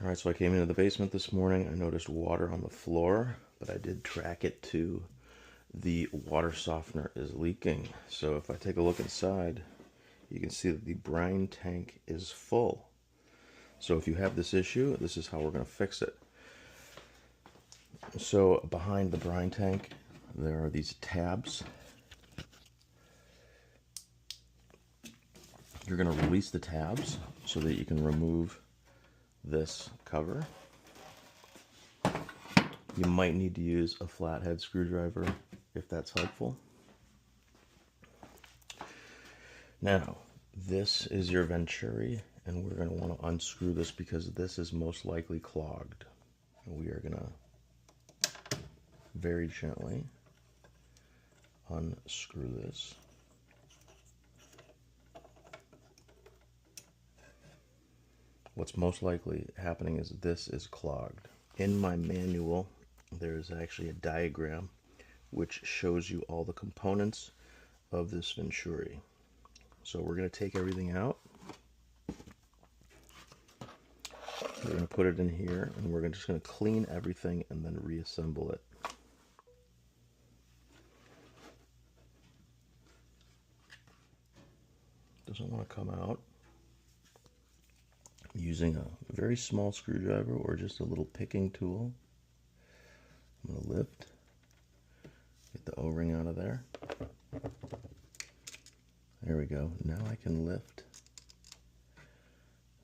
Alright, so I came into the basement this morning. I noticed water on the floor, but I did track it to the water softener is leaking. So if I take a look inside, you can see that the brine tank is full. So if you have this issue, this is how we're going to fix it. So behind the brine tank, there are these tabs. You're going to release the tabs so that you can remove this cover. You might need to use a flathead screwdriver if that's helpful. Now, this is your venturi, and we're going to want to unscrew this because this is most likely clogged. And we are going to very gently unscrew this. What's most likely happening is this is clogged. In my manual, there is actually a diagram which shows you all the components of this venturi. So we're going to take everything out. We're going to put it in here, and we're just going to clean everything and then reassemble it. Doesn't want to come out. Using a very small screwdriver or just a little picking tool, I'm going to lift, get the O-ring out of there. There we go. Now I can lift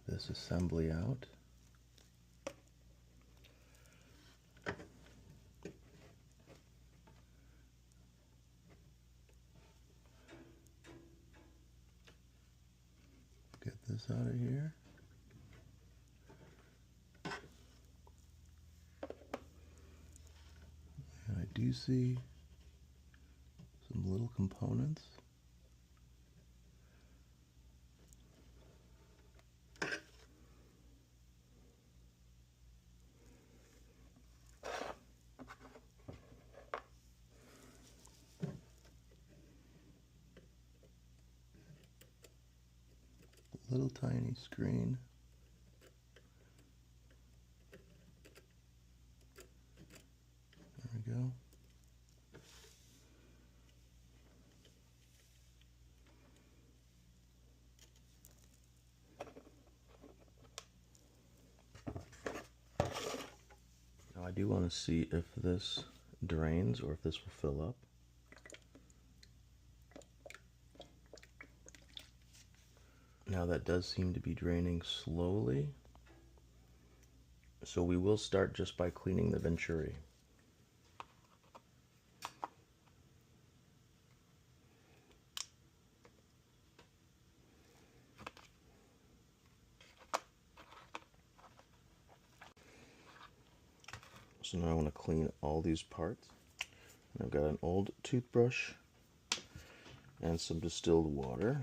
this assembly out. Get this out of here. And I do see some little components. Little tiny screen. There we go. Now I do want to see if this drains or if this will fill up. Now that does seem to be draining slowly. So we will start just by cleaning the venturi. So now I want to clean all these parts. And I've got an old toothbrush and some distilled water.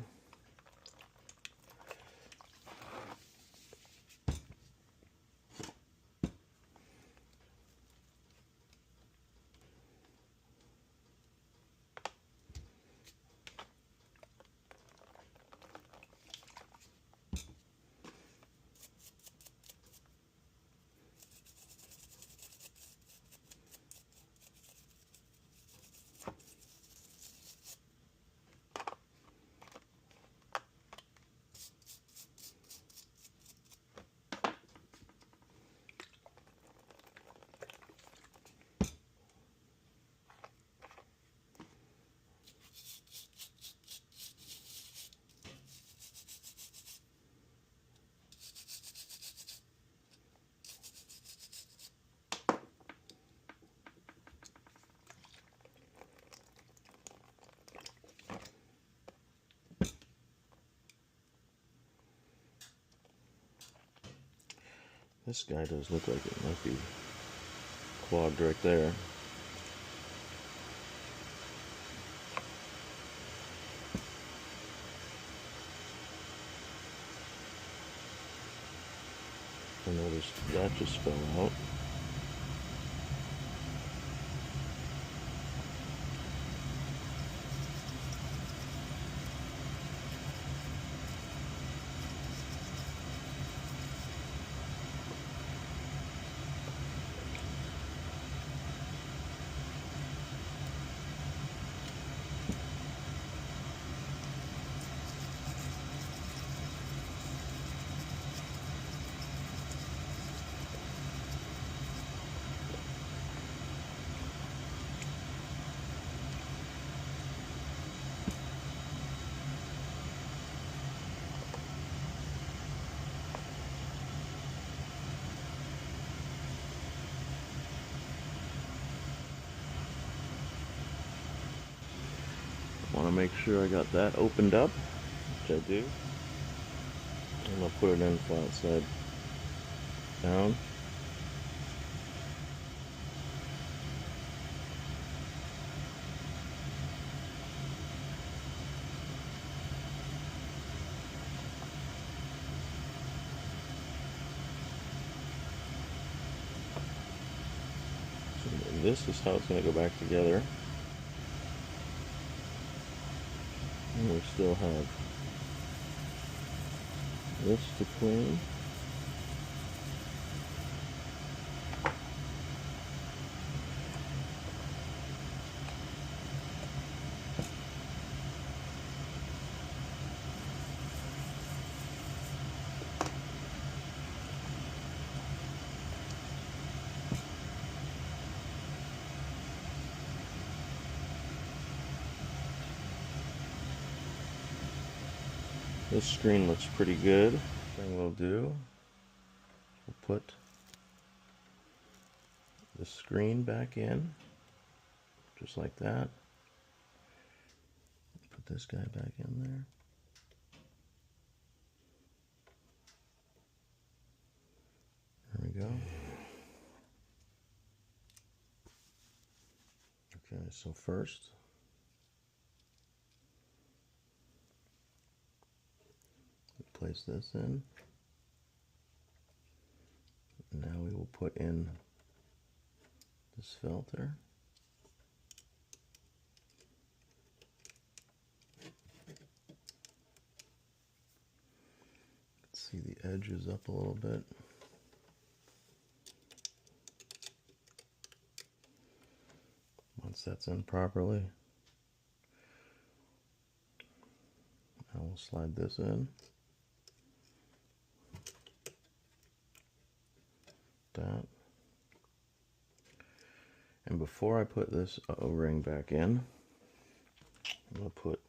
This guy does look like it might be clogged right there. And notice that just fell out. to make sure I got that opened up, which I do. I'm going to put it in flat side down. This is how it's going to go back together. And we still have this to clean. This screen looks pretty good. Thing we'll do, we'll put the screen back in, just like that. Put this guy back in there. There we go. Okay, so first, place this in. Now we will put in this filter. Let's see the edges up a little bit. Once that's in properly, I will slide this in. That. And before I put this O-ring back in, I'm going to put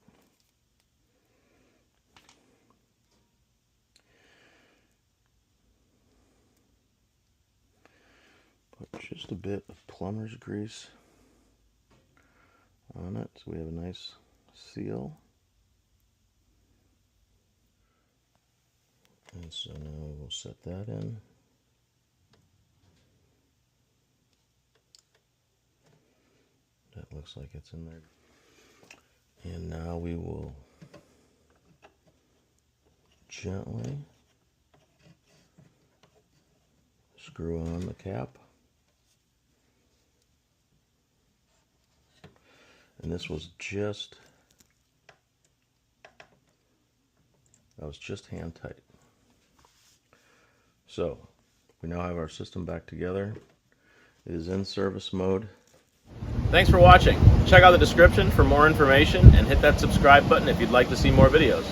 just a bit of plumber's grease on it, so we have a nice seal. And so now we'll set that in. That looks like it's in there. And now we will gently screw on the cap. And this was just, that was just hand tight. So we now have our system back together. It is in service mode. Thanks for watching. Check out the description for more information and hit that subscribe button if you'd like to see more videos.